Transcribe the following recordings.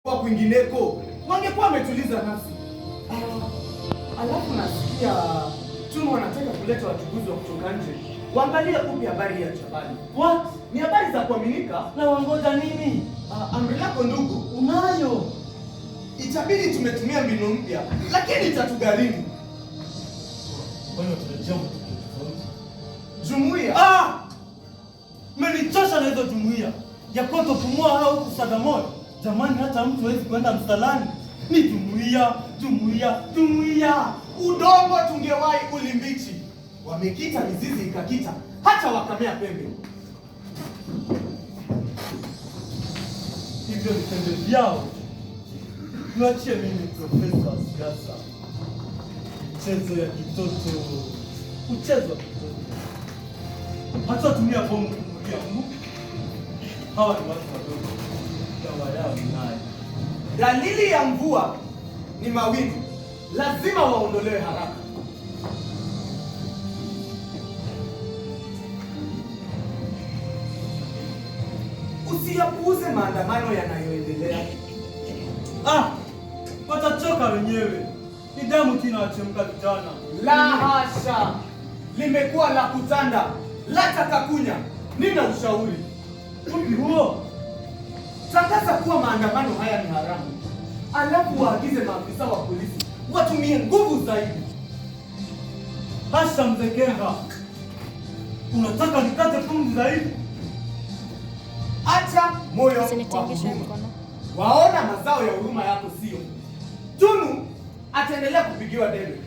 kwa kwingineko wangekuwa wametuliza nafsi. Alafu nasikia Tunu wanataka kuleta wachunguzi wa kutoka nje waangalie upya habari ya Jabali. What? Ni habari za kuaminika? Na wangoja nini? Amri lako ndugu. Unayo. Itabidi tumetumia mbinu mpya, lakini itatugharimu. Kwa hiyo tunarejea tofauti. Jumuiya. Mmenichosha na hizo jumuiya. Ya koto pumua au kusaga moyo. Jamani, hata mtu hawezi kwenda msalani. Ni jumuiya, jumuiya, jumuiya. Udongo tungewahi ulimbichi. Wamekita mizizi ikakita, hata wakamea pembe. Hivyo ni pembe vyao. Tuachie mimi profesa siasa. Mchezo ya kitoto. Mchezo wa kitoto. Hata tumia bomu kumulia Mungu. Hawa ni watu wadogo. Dawa yao ni naye. Dalili ya mvua ni mawingu. Lazima waondolewe haraka. Usiyapuuze maandamano yanayoendelea. Watachoka wenyewe. Ni damu kinawachemka vijana. La hasha. Limekuwa la kutanda, la takakunya. Nina ushauri. Upi huo? Tangaza kuwa maandamano haya ni haramu. Alafu waagize maafisa wa polisi watumie nguvu zaidi. Hasha Mzekenga. Unataka nikate pumzi zaidi? Acha moyo wa huruma. Waona mazao ya huruma yako sio. Tunu ataendelea kupigiwa debe.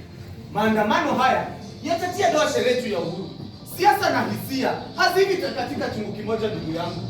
Maandamano haya yatatia doa sherehe yetu ya uhuru. Siasa na hisia hazivi katika chungu kimoja, ndugu yangu.